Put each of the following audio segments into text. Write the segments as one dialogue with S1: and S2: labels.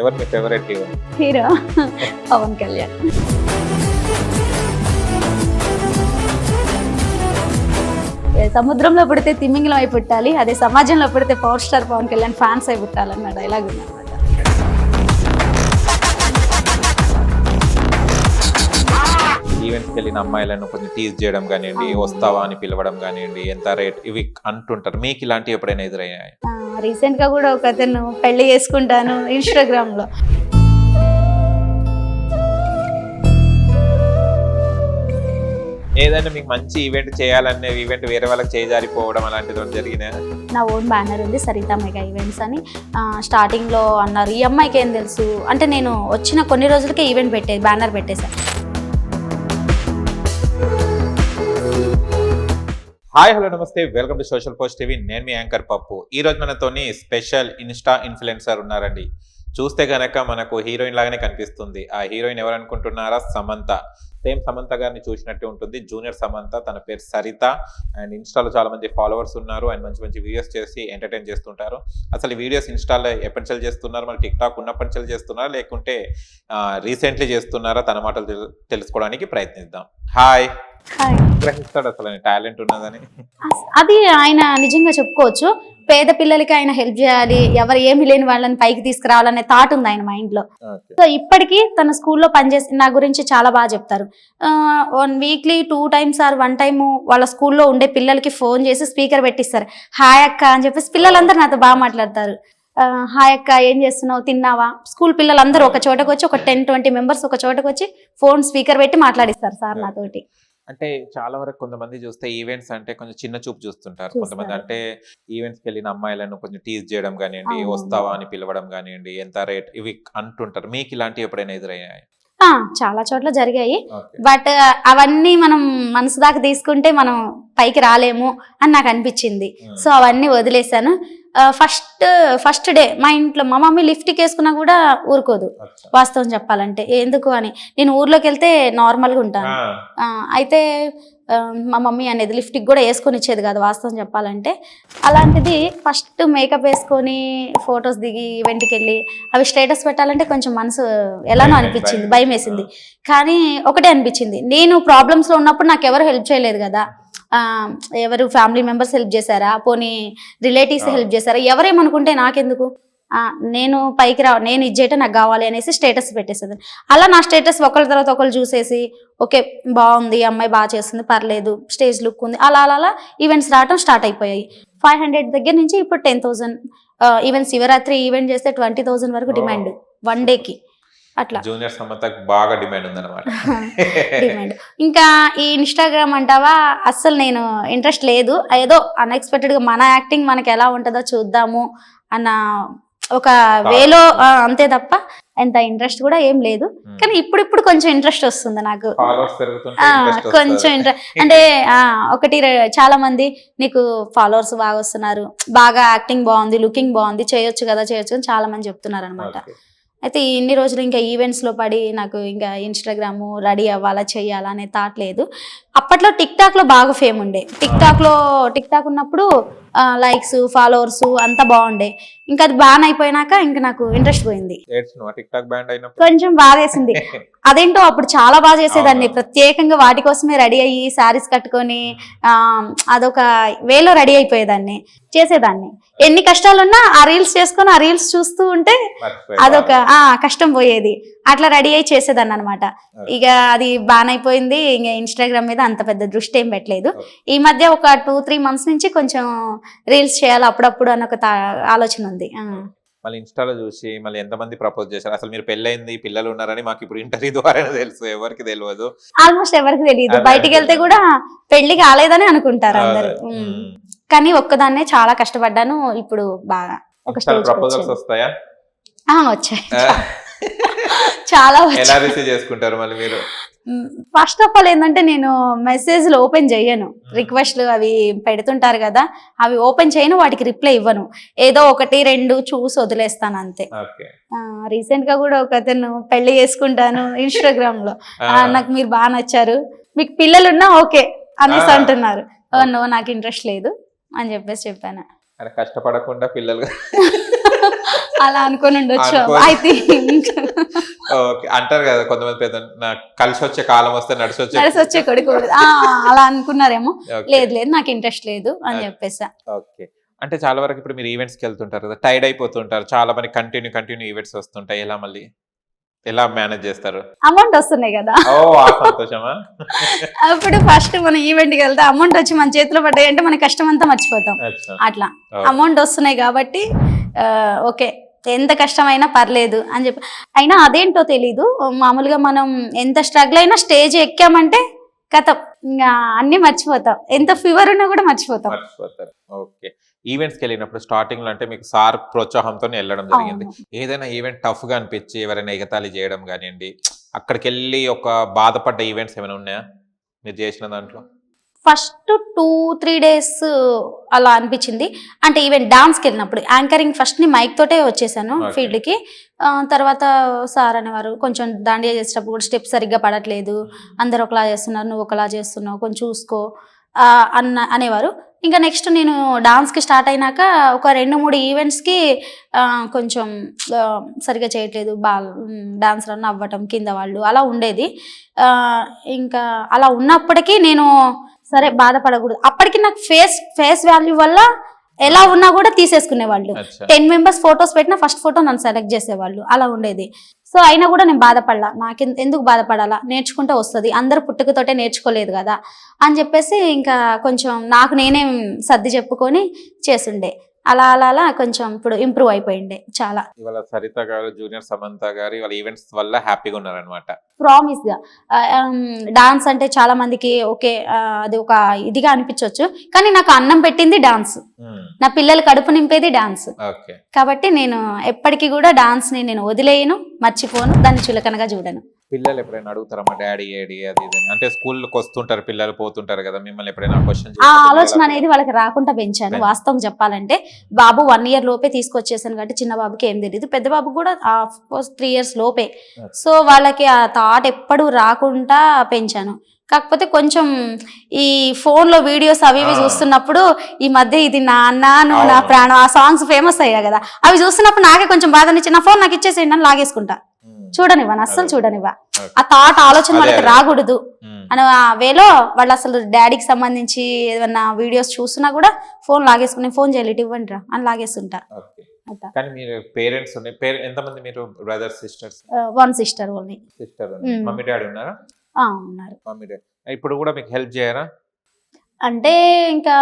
S1: ఎవరు మీ favourite hero?
S2: Hero Pawan Kalyan. సముద్రంలో పుడితే తిమ్మింగలం అయి పుట్టాలి, అదే సమాజంలో పుడితే power star Pawan Kalyan fans అయి పుట్టాలన్న డైలాగ్ ఉందన్నమాట.
S1: ఈవెంట్స్కి వెళ్ళిన అమ్మాయిలను కొంచెం టీజ్ చేయడం కానివ్వండి, వస్తావా అని పిలవడం కానివ్వండి, ఎంత రేట్ ఇవి అంటుంటారు. మీకు ఇలాంటివి ఎప్పుడైనా ఎదురయ్యాయి?
S2: రీసెంట్ గా కూడా ఒక అతను పెళ్లి చేసుకుంటాను ఇన్స్టాగ్రామ్ లో.
S1: ఏదైనా మీకు మంచి ఈవెంట్ చేయాలనే ఈవెంట్ వేరే వాళ్ళకి చేజారిపోవడం అలాంటిది జరిగినా?
S2: నా ఓన్ బ్యానర్ ఉంది, సరిత మెగా ఈవెంట్స్ అని. స్టార్టింగ్ లో అన్నారు ఈ అమ్మాయికి ఏం తెలుసు అంటే, నేను వచ్చిన కొన్ని రోజులకే ఈవెంట్ బ్యానర్ పెట్టేశాను.
S1: హాయ్ హలో నమస్తే, welcome to social post TV. నేను మీ యాంకర్ పప్పు. ఈ రోజు మనతోని స్పెషల్ ఇన్స్టా ఇన్ఫ్లుయెన్సర్ ఉన్నారండి. చూస్తే గనక మనకు హీరోయిన్ లాగానే కనిపిస్తుంది. ఆ హీరోయిన్ ఎవరు అనుకుంటున్నారా? సమంత. సేమ్ సమంత గారిని చూసినట్టే ఉంటుంది, జూనియర్ సమంత. తన పేరు సరిత. అండ్ ఇన్స్టాలో చాలా మంది ఫాలోవర్స్ ఉన్నారు. అండ్ మంచి మంచి వీడియోస్ చేసి ఎంటర్టైన్ చేస్తుంటారు. అసలు ఈ వీడియోస్ ఇన్స్టాలో ఎప్పటి నుంచి చేస్తున్నారు, మరి టిక్ టాక్ ఉన్నప్పటి నుంచి చేస్తున్నారా, లేకుంటే రీసెంట్లీ చేస్తున్నారా? తన మాటలు తెలుసుకోవడానికి ప్రయత్నిద్దాం. హాయ్. గ్రహిస్తాడు అసలు టాలెంట్ ఉన్నదని?
S2: అది ఆయన నిజంగా చెప్పుకోవచ్చు. పేద పిల్లలకి ఆయన హెల్ప్ చేయాలి, ఎవరు ఏమి లేని వాళ్ళని పైకి తీసుకురావాలనే థాట్ ఉంది ఆయన మైండ్ లో. సో ఇప్పటికీ తన స్కూల్లో పనిచేసి నా గురించి చాలా బాగా చెప్తారు. 1 వీక్లీ 2 times ఆర్ 1 time వాళ్ళ స్కూల్లో ఉండే పిల్లలకి ఫోన్ చేసి స్పీకర్ పెట్టిస్తారు. హాయ్ అక్క అని చెప్పేసి పిల్లలందరూ నాతో బాగా మాట్లాడతారు. హాయ్ అక్క, ఏం చేస్తున్నావు, తిన్నావా? స్కూల్ పిల్లలందరూ ఒక చోటకు వచ్చి, ఒక 10-20 members ఒక చోటకు వచ్చి ఫోన్ స్పీకర్ పెట్టి మాట్లాడిస్తారు సార్ నాతోటి.
S1: అంటే చాలా వరకు కొంతమంది చూస్తే ఈవెంట్స్ అంటే కొంచెం చిన్న చూపు చూస్తుంటారు. కొంతమంది అంటే ఈవెంట్స్కి వెళ్ళిన అమ్మాయిలను కొంచెం టీజ్ చేయడం కానివ్వండి, వస్తావా అని పిలవడం కానివ్వండి, ఎంత రేట్ ఇవి అంటుంటారు. మీకు ఇలాంటివి ఎప్పుడైనా ఎదురయ్యాయి?
S2: చాలా చోట్ల జరిగాయి. బట్ అవన్నీ మనం మనసు దాకా తీసుకుంటే మనం పైకి రాలేము అని నాకు అనిపించింది. సో అవన్నీ వదిలేశాను. ఫస్ట్ డే మా ఇంట్లో మా మమ్మీ లిఫ్ట్కి వేసుకున్నా కూడా ఊరుకోదు, వాస్తవం చెప్పాలంటే. ఎందుకు అని, నేను ఊర్లోకి వెళ్తే నార్మల్గా ఉంటాను. అయితే మా మమ్మీ అనేది లిఫ్ట్కి కూడా వేసుకొని ఇచ్చేది కాదు, వాస్తవం చెప్పాలంటే. అలాంటిది ఫస్ట్ మేకప్ వేసుకొని ఫొటోస్ దిగి ఈవెంట్కి వెళ్ళి అవి స్టేటస్ పెట్టాలంటే కొంచెం మనసు ఎలానో అనిపించింది, భయం వేసింది. కానీ ఒకటే అనిపించింది, నేను ప్రాబ్లమ్స్లో ఉన్నప్పుడు నాకు ఎవరు హెల్ప్ చేయలేదు కదా. ఎవరు ఫ్యామిలీ మెంబర్స్ హెల్ప్ చేశారా, పోనీ రిలేటివ్స్ హెల్ప్ చేశారా, ఎవరేమనుకుంటే నాకెందుకు, నేను పైకి నేను ఇచ్చేట నాకు కావాలి అనేసి స్టేటస్ పెట్టేసేది. అలా నా స్టేటస్ ఒకరి తర్వాత ఒకరు చూసేసి ఓకే బాగుంది, అమ్మాయి బాగా చేస్తుంది, పర్లేదు, స్టేజ్ లుక్ ఉంది, అలా అలా అలా ఈవెంట్స్ రావడం స్టార్ట్ అయిపోయాయి. 500 దగ్గర నుంచి ఇప్పుడు 10,000. ఈవెన్ శివరాత్రి ఈవెంట్ చేస్తే 20,000 వరకు డిమాండ్ 1 డేకి. అట్లా
S1: జూనియర్ సమంతకు బాగా డిమాండ్ ఉందన్నమాట.
S2: డిమాండ్. ఇంకా ఈ ఇన్స్టాగ్రామ్ అంటావా, అస్సలు నేను ఇంట్రెస్ట్ లేదు. ఏదో అన్ఎక్స్పెక్టెడ్గా మన యాక్టింగ్ మనకి ఎలా ఉంటుందో చూద్దాము అన్న ఒక వేలో, అంతే తప్ప ఎంత ఇంట్రెస్ట్ కూడా ఏం లేదు. కానీ ఇప్పుడు కొంచెం ఇంట్రెస్ట్ వస్తుంది నాకు, కొంచెం ఇంట్రెస్ట్. అంటే ఒకటి చాలా మంది నీకు ఫాలోవర్స్ బాగా వస్తున్నారు, బాగా యాక్టింగ్ బాగుంది, లుకింగ్ బాగుంది, చేయొచ్చు కదా అని చాలా మంది చెప్తున్నారు అనమాట. అయితే ఇన్ని రోజులు ఇంకా ఈవెంట్స్లో పడి నాకు ఇంకా ఇన్స్టాగ్రామ్ రెడీ అవ్వాలా చేయాలా అనే థాట్ లేదు. అప్పట్లో టిక్ టాక్లో బాగా ఫేమ్ ఉండే. టిక్ టాక్ ఉన్నప్పుడు లైక్స్, ఫాలోవర్స్ అంతా బాగుండే. ఇంకా అది బ్యాన్ అయిపోయినాక ఇంకా నాకు ఇంట్రెస్ట్ పోయింది, కొంచెం బాధ వేసింది. అదేంటో అప్పుడు చాలా బాగా చేసేదాన్ని, ప్రత్యేకంగా వాటి కోసమే రెడీ అయ్యి శారీస్ కట్టుకొని అదొక వేలో రెడీ అయిపోయేదాన్ని, చేసేదాన్ని. ఎన్ని కష్టాలున్నా ఆ రీల్స్ చేసుకొని ఆ రీల్స్ చూస్తూ ఉంటే అదొక కష్టం పోయేది. అట్లా రెడీ అయ్యి చేసేదాన్ని అనమాట. ఇక అది బ్యాన్ అయిపోయింది. ఇంకా ఇన్స్టాగ్రామ్ మీద అంత పెద్ద దృష్టి ఏం పెట్టలేదు. ఈ మధ్య ఒక 2-3 months నుంచి కొంచెం రీల్స్ చేయాలి అప్పుడప్పుడు అన్న ఒక ఆలోచన ఉంది.
S1: మళ్ళీ ఇన్స్టాలో చూసి మళ్ళీ ఎంతమంది ప్రపోజ్ చేశారు? అసలు మీరు పెళ్ళైంది, పిల్లలు ఉన్నారని మాకు ఇప్పుడు ఇంటర్వ్యూ ద్వారా తెలుసు, ఎవరికి తెలియదు, ఆల్మోస్ట్
S2: ఎవరికి తెలియదు. బయటికి వెళ్తే కూడా పెళ్లి కాలేదని అనుకుంటారు అందరు. కానీ ఒక్కదాన్నే చాలా కష్టపడ్డాను. ఇప్పుడు బాగా ఒక
S1: ప్రపోజల్స్ వస్తాయా?
S2: వచ్చాయి, చాలా
S1: చేసుకుంటారు మళ్ళీ మీరు.
S2: ఫస్ట్ ఆఫ్ ఆల్ ఏంటంటే, నేను మెసేజ్లు ఓపెన్ చేయను. రిక్వెస్ట్లు అవి పెడుతుంటారు కదా, అవి ఓపెన్ చేయను, వాటికి రిప్లై ఇవ్వను. ఏదో 1-2 చూసి వదిలేస్తాను అంతే. రీసెంట్ గా కూడా ఒక అతను పెళ్లి చేసుకుంటాను ఇన్స్టాగ్రామ్ లో, నాకు మీరు బాగా నచ్చారు, మీకు పిల్లలున్నా ఓకే అనేసి అంటున్నారు. నో, నాకు ఇంట్రెస్ట్ లేదు అని చెప్పేసి చెప్పాను.
S1: కష్టపడకుండా పిల్లలు
S2: అలా అనుకుని ఉండొచ్చు
S1: అనుకో-
S2: ఐ థింక్.
S1: ఓకే అంటారు కదా కొంతమంది పెద్ద కలిసి వచ్చే కాలం వస్తే నడిచి
S2: కలిసి వచ్చే కొడుకు అలా అనుకున్నారేమో.
S1: ఓకే.
S2: లేదు లేదు నాకు ఇంట్రెస్ట్ లేదు అని చెప్పేసా.
S1: ఓకే అంటే చాలా వరకు ఇప్పుడు మీరు ఈవెంట్స్ కి వెళ్తుంటారు కదా, టైర్డ్ అయిపోతుంటారు, చాలా మంది కంటిన్యూ ఈవెంట్స్ వస్తుంటాయి, ఎలా మళ్ళీ ఎలా మేనేజ్ చేస్తారు?
S2: అమౌంట్ వస్తున్నాయి కదా.
S1: ఓ ఆ సంతోషమా?
S2: అప్పుడు ఫస్ట్ మనం ఈవెంట్ కి వెళ్తే అమౌంట్ వచ్చి మన చేతిలో పడ్డాయి అంటే మన కష్టం అంతా మర్చిపోతాం.
S1: అచ్చా.
S2: అట్లా
S1: ఓ.
S2: అమౌంట్ వస్తున్నాయి కాబట్టి ఓకే ఎంత కష్టమైనా పర్లేదు అని చెప్పి. అయినా అదేంటో తెలీదు, మామూలుగా మనం ఎంత స్ట్రగుల్ అయినా స్టేజ్ ఎక్కామంటే కథం ఇంకా అన్ని మర్చిపోతాం, ఎంత ఫీవర్ ఉన్నా కూడా మర్చిపోతాం.
S1: మర్చిపోతారు. ఓకే ఈవెంట్స్ కి వెళ్ళినప్పుడు స్టార్టింగ్ లో అంటే మీకు సార్ ప్రోత్సాహంతో వెళ్ళడం జరిగింది.
S2: అవును.
S1: ఏదైనా ఈవెంట్ టఫ్ గా అనిపించి ఎవరైనా ఎగతాళి చేయడం కానివ్వండి, అక్కడికి వెళ్ళి ఒక బాధపడ్డ ఈవెంట్స్ ఏమైనా ఉన్నాయా మీరు చేసిన దాంట్లో?
S2: ఫస్ట్ 2-3 డేస్ అలా అనిపించింది. అంటే ఈవెన్ డాన్స్కి వెళ్ళినప్పుడు యాంకరింగ్ ఫస్ట్ ని మైక్ తోటే వచ్చేసాను
S1: Okay.
S2: ఫీల్డ్కి. తర్వాత సార్ అనేవారు కొంచెం దాండియా చేసేటప్పుడు కూడా స్టెప్ సరిగ్గా పడట్లేదు, అందరు ఒకలా చేస్తున్నారు, నువ్వు ఒకలా చేస్తున్నావు, కొంచెం చూసుకో అనేవారు. ఇంకా నెక్స్ట్ నేను డాన్స్కి స్టార్ట్ అయినాక ఒక 2-3 ఈవెంట్స్కి కొంచెం సరిగ్గా చేయట్లేదు, డాన్స్ రన్ అవ్వటం కింద వాళ్ళు అలా ఉండేది. ఇంకా అలా ఉన్నప్పటికీ నేను సరే బాధపడకూడదు, అప్పటికి నాకు ఫేస్ వాల్యూ వల్ల ఎలా ఉన్నా కూడా తీసేసుకునేవాళ్ళు.
S1: అచ్చా.
S2: 10 మెంబర్స్ ఫొటోస్ పెట్టినా ఫస్ట్ ఫోటో నన్ను సెలెక్ట్ చేసేవాళ్ళు, అలా ఉండేది. సో అయినా కూడా నేను బాధపడలా, నాకు ఎందుకు బాధపడాలా, నేర్చుకుంటే వస్తుంది, అందరూ పుట్టుకతోటే నేర్చుకోలేదు కదా అని చెప్పేసి ఇంకా కొంచెం నాకు నేనే సర్ది చెప్పుకొని చేసుండే. అలా అలా అలా కొంచెం ఇప్పుడు ఇంప్రూవ్ అయిపోయిండే చాలా.
S1: ఇవాళ సరిత గారు, జూనియర్ సమంత గారు ఇవాళ ఈవెంట్స్ వల్ల హ్యాపీగా ఉన్నారనమాట.
S2: ప్రామిస్ గా డాన్స్ అంటే చాలా మందికి ఓకే అది ఒక ఇదిగా అనిపించవచ్చు, కానీ నాకు అన్నం పెట్టింది డాన్స్, నా పిల్లలు కడుపు నింపేది డాన్స్.
S1: ఓకే
S2: కాబట్టి నేను ఎప్పటికీ కూడా డాన్స్ ని నేను వదిలేయను, మర్చిపోను, దాన్ని చులకనగా చూడను.
S1: పిల్లలు ఎప్పుడైనా అడుగుతారమ్మా డాడీ ఏడి అది ఇది అని? అంటే స్కూల్కి వస్తుంటారు పిల్లలు, పోతుంటారు కదా, మిమ్మల్ని ఎప్పుడైనా క్వశ్చన్
S2: ఆ ఆలోచన అనేది వాళ్ళకి రాకుండా పెంచాను. వాస్తవం చెప్పాలంటే బాబు 1 year లోపే తీసుకొచ్చేసాను కాబట్టి చిన్న బాబుకి ఏం తెలియదు, పెద్ద బాబు కూడా 3 years లోపే. సో వాళ్ళకి ఆ థాట్ ఎప్పుడు రాకుండా పెంచాను. కాకపోతే కొంచెం ఈ ఫోన్ లో వీడియోస్ అవి ఇవి చూస్తున్నప్పుడు ఈ మధ్య ఇది నాన్న నువ్వు నా ప్రాణం ఆ సాంగ్స్ ఫేమస్ అయ్యాయి కదా, అవి చూస్తున్నప్పుడు నాకే కొంచెం బాధ అనిచ్చి నా ఫోన్ నాకు ఇచ్చేసేయండి అని లాగేసుకుంటా, చూడనివ్వను, అస్సలు చూడనివ్వ. ఆ థాట్ ఆలోచన వాళ్ళకి రాకూడదు అని ఆ వేలో వాళ్ళు అసలు డాడీకి సంబంధించి ఏదన్నా వీడియోస్ చూస్తున్నా కూడా ఫోన్ లాగేసుకుని, ఫోన్ చేయలేదు ఇవ్వండి రా అని లాగేస్తుంటా.
S1: కానీ మీరు పేరెంట్స్ ఎంతమంది మీరు brothers sisters?
S2: 1 sister only.
S1: Sister mummy daddy ఉన్నారా?
S2: ఉన్నారు.
S1: మమ్మీ డాడీ ఇప్పుడు కూడా మీకు హెల్ప్ చేయరా?
S2: అంటే ఇంకా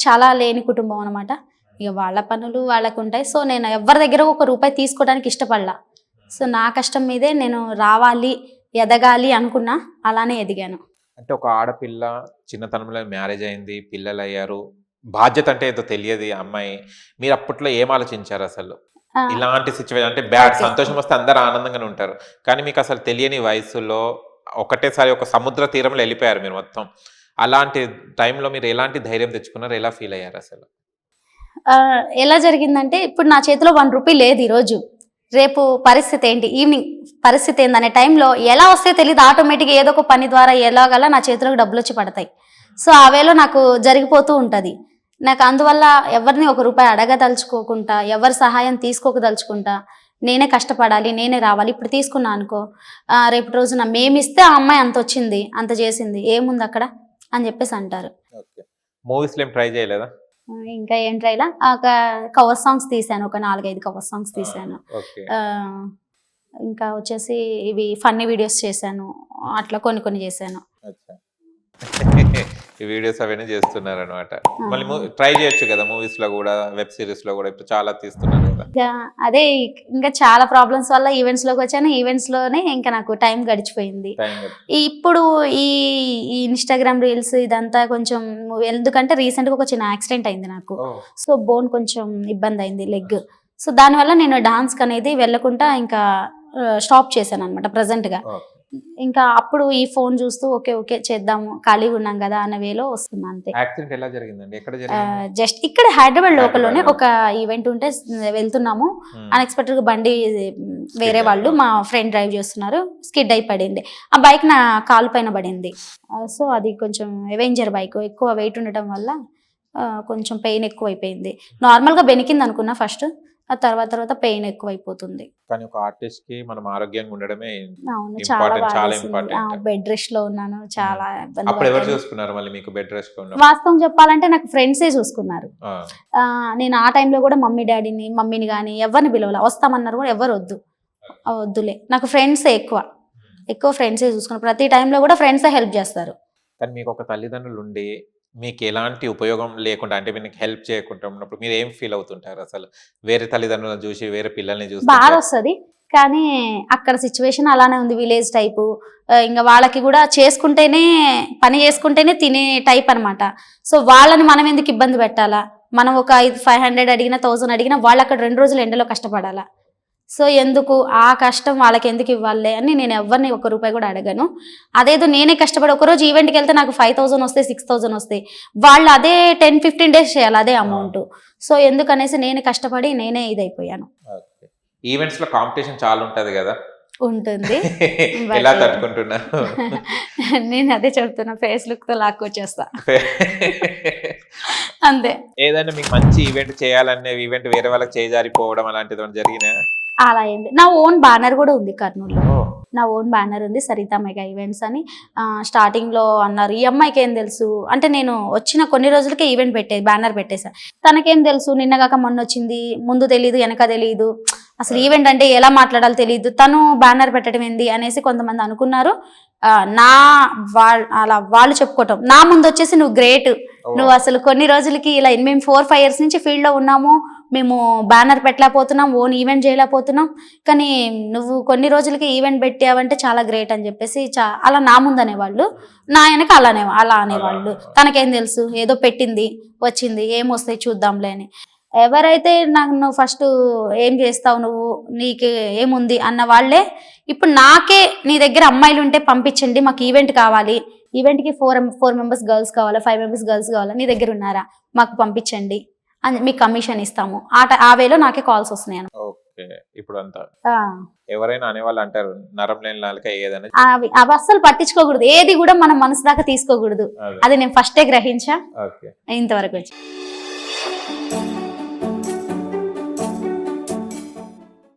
S2: చాలా లేని కుటుంబం అనమాట, ఇక వాళ్ళ పనులు వాళ్ళకు ఉంటాయి. సో నేను ఎవరి దగ్గర ₹1 తీసుకోవడానికి ఇష్టపడలా. సో నా కష్టం మీదే నేను రావాలి, ఎదగాలి అనుకున్నా, అలానే ఎదిగాను.
S1: అంటే ఒక ఆడపిల్ల చిన్నతనంలో మ్యారేజ్ అయింది, పిల్లలు అయ్యారు, బాధ్యత అంటే ఏదో తెలియదు అమ్మాయి, మీరు అప్పట్లో ఏం ఆలోచించారు అసలు? ఇలాంటి సిచ్యువేషన్ అంటే బ్యాడ్, సంతోషం వస్తే అందరు ఆనందంగానే ఉంటారు, కానీ మీకు అసలు తెలియని వయసులో ఒకటేసారి ఒక సముద్ర తీరంలో వెళ్ళిపోయారు మీరు మొత్తం. అలాంటి టైంలో మీరు ఎలాంటి ధైర్యం తెచ్చుకున్నారు, ఎలా ఫీల్ అయ్యారు అసలు?
S2: ఎలా జరిగిందంటే ఇప్పుడు నా చేతిలో ₹1 లేదు ఈరోజు, రేపు పరిస్థితి ఏంటి, ఈవినింగ్ పరిస్థితి ఏందనే టైంలో ఎలా వస్తే తెలియదు, ఆటోమేటిక్గా ఏదో ఒక పని ద్వారా ఎలాగలా నా చేతిలోకి డబ్బులు వచ్చి పడతాయి. సో ఆ వేలో నాకు జరిగిపోతూ ఉంటుంది. నాకు అందువల్ల ఎవరిని ₹1 అడగదలుచుకోకుండా, ఎవరి సహాయం తీసుకోకదలుచుకుంటా, నేనే కష్టపడాలి, నేనే రావాలి. ఇప్పుడు తీసుకున్నా అనుకో, రేపటి రోజున మేమిస్తే ఆ అమ్మాయి అంత వచ్చింది, అంత చేసింది, ఏముంది అక్కడ అని చెప్పేసి అంటారు.
S1: మూవీస్లో ఏం ట్రై చేయలేదా?
S2: ఇంకా ఏం ట్రైలా, ఒక కవర్ సాంగ్స్ తీసాను, ఒక 4-5 కవర్ సాంగ్స్ తీసాను. ఇంకా వచ్చేసి ఇవి ఫన్నీ వీడియోస్ చేశాను, అట్లా కొన్ని చేశాను.
S1: ఈ వీడియోస్ అవన్నీ చేస్తున్నారు అనమాట. మళ్ళీ ట్రై చేయొచ్చు కదా మూవీస్ లో కూడా, వెబ్ సిరీస్ లో కూడా, ఇప్పుడు చాలా తీస్తున్నారు కదా.
S2: అదే ఇంకా చాలా ప్రాబ్లమ్స్ వల్ల ఈవెంట్స్ లోకి వచ్చాను, ఈవెంట్స్ లోనే ఇంకా నాకు టైం గడిచిపోయింది. ఇప్పుడు ఈ ఇన్స్టాగ్రామ్ రీల్స్ ఇదంతా కొంచెం, ఎందుకంటే రీసెంట్ గా ఒక చిన్న యాక్సిడెంట్ అయింది నాకు. సో బోన్ కొంచెం ఇబ్బంది అయింది, లెగ్. సో దానివల్ల నేను డాన్స్ అనేది వెళ్ళకుండా ఇంకా స్టాప్ చేశాను అనమాట ప్రజెంట్ గా. ఇంకా అప్పుడు ఈ ఫోన్ చూస్తూ ఓకే చేద్దాము, ఖాళీగా ఉన్నాం కదా అన్న వేలో వస్తున్నా అంతే.
S1: యాక్సిడెంట్ ఎలా జరిగిందండి? ఎక్కడ జరిగింది?
S2: జస్ట్ ఇక్కడ హైదరాబాద్ లోకల్లోనే ఒక ఈవెంట్ ఉంటే వెళ్తున్నాము, అన్ఎక్స్పెక్టెడ్ గా బండి వేరే వాళ్ళు మా ఫ్రెండ్ డ్రైవ్ చేస్తున్నారు, స్కిడ్ అయి పడింది. ఆ బైక్ నా కాలు పైన పడింది. సో అది కొంచెం అవెంజర్ బైక్, ఎక్కువ వెయిట్ ఉండటం వల్ల కొంచెం పెయిన్ ఎక్కువ అయిపోయింది. నార్మల్గా బెనికింది అనుకున్నా ఫస్ట్, ఆ తర్వాత పెయిన్ ఎక్కువైపోతుంది.
S1: కానీ ఒక ఆర్టిస్ట్ కి మనం ఆరోగ్యంగా ఉండడమే
S2: అవును, చాలా
S1: ఇంపార్టెంట్, చాలా
S2: బాధేసింది.
S1: ఇంపార్టెంట్.
S2: బెడ్ రెస్ట్ లో ఉన్నాను, చాలా ఇబ్బంది
S1: అప్పుడు ఎవరు
S2: పడ్డాను.
S1: చూసుకున్నారు మళ్ళీ మీకు బెడ్ రెస్ట్ లో ఉన్నప్పుడు?
S2: వాస్తవం చెప్పాలంటే నాకు ఫ్రెండ్సే చూసుకున్నారు.
S1: ఆ,
S2: నేను ఆ టైంలో కూడా మమ్మీని కానీ ఎవరిని పిలవాల, వస్తామన్నారు కూడా ఎవరు వద్దు, వద్దులే, నాకు ఫ్రెండ్సే ఎక్కువ ఫ్రెండ్సే చూసుకున్నారు. ప్రతి టైంలో కూడా ఫ్రెండ్సే హెల్ప్ చేస్తారు.
S1: కానీ మీకు ఒక తల్లిదండ్రులు ఉండి మీకు ఎలాంటి ఉపయోగం లేకుండా, అంటే మీకు హెల్ప్ చేయకుండా ఉన్నప్పుడు మీరు ఏం ఫీల్ అవుతుంటారు అసలు? వేరే తల్లిదండ్రులను చూసి, వేరే పిల్లల్ని చూసి
S2: బాధ వస్తుంది, కానీ అక్కడ సిచ్యువేషన్ అలానే ఉంది, విలేజ్ టైపు. ఇంకా వాళ్ళకి కూడా పని చేసుకుంటేనే తినే టైప్ అనమాట. సో వాళ్ళని మనం ఎందుకు ఇబ్బంది పెట్టాలా? మనం ఒక 500 అడిగినా 1000 అడిగినా వాళ్ళు అక్కడ 2 రోజులు ఎండలో కష్టపడాలా? సో ఎందుకు ఆ కష్టం వాళ్ళకి ఎందుకు ఇవ్వాలి అని నేను ఎవరిని ₹1 కూడా అడగను. అదేదో నేనే కష్టపడి ఒకరోజు ఈవెంట్కి వెళ్తే నాకు 5000 వస్తాయి, 6000 వస్తాయి, వాళ్ళు అదే 10-15 డేస్ చేయాలి అదే అమౌంట్. సో ఎందుకనేసి నేను కష్టపడి నేనే ఇదైపోయాను.
S1: ఈవెంట్స్ లో కాంపిటీషన్ చాలా ఉంటది కదా,
S2: ఉంటుంది.
S1: ఎలా తట్టుకుంటున్నారు?
S2: నేను అదే చెప్తున్నా, ఫేస్ లుక్ తో లాక్కొచ్చేస్తా అంతే.
S1: ఏదైనా మీకు మంచి ఈవెంట్ చేయాలనే ఈవెంట్ వేరే వాళ్ళకి చేజారిపోవడం అలాంటిది ఏమైనా జరిగినా?
S2: అలా ఏంటి, నా ఓన్ బ్యానర్ కూడా ఉంది కర్నూలులో. నా ఓన్ బ్యానర్ ఉంది, సరిత మెగా ఈవెంట్స్ అని. స్టార్టింగ్ లో అన్నారు, ఈ అమ్మాయికి ఏం తెలుసు అంటే, నేను వచ్చిన కొన్ని రోజులకే ఈవెంట్ బ్యానర్ పెట్టేసా. తనకేం తెలుసు, నిన్నగాక మొన్న వచ్చింది, ముందు తెలియదు వెనక తెలియదు, అసలు ఈవెంట్ అంటే ఎలా మాట్లాడాలో తెలియదు, తను బ్యానర్ పెట్టడం ఏంది అనేసి కొంతమంది అనుకున్నారు. అలా వాళ్ళు చెప్పుకోవటం, నా ముందు వచ్చేసి నువ్వు గ్రేట్, నువ్వు అసలు కొన్ని రోజులకి ఇలా మేము 4-5 years నుంచి ఫీల్డ్ లో ఉన్నాము, మేము బ్యానర్ పెట్టలేకపోతున్నాం, ఓన్ ఈవెంట్ చేయలేకపోతున్నాం, కానీ నువ్వు కొన్ని రోజులకి ఈవెంట్ పెట్టావంటే చాలా గ్రేట్ అని చెప్పేసి అలా నా ముందు అనేవాళ్ళు, నా వెనక అలా అనేవాళ్ళు. తనకేం తెలుసు, ఏదో పెట్టింది వచ్చింది, ఏమొస్తాయి చూద్దాంలే అని. ఎవరైతే నన్ను ఫస్ట్ ఏం చేస్తావు నువ్వు, నీకు ఏముంది అన్న వాళ్ళే ఇప్పుడు నాకే, నీ దగ్గర అమ్మాయిలు ఉంటే పంపించండి, మాకు ఈవెంట్ కావాలి, ఈవెంట్కి 4 members గర్ల్స్ కావాలా, 5 members గర్ల్స్ కావాలా, నీ దగ్గర ఉన్నారా, మాకు పంపించండి అని మీకు కమిషన్ ఇస్తాము, ఆ వేలో నాకే కాల్స్ వస్తున్నాయి.
S1: ఓకే, ఇప్పుడు అంతా ఎవరైనా అనేవాళ్ళు అంటారు, నరం లేని నాలుక ఏదైనా.
S2: అవి అస్సలు పట్టించుకోకూడదు, ఏది కూడా మనం మనసు దాకా తీసుకోకూడదు, అది నేను ఫస్టే గ్రహించా. ఇంతవరకు వచ్చి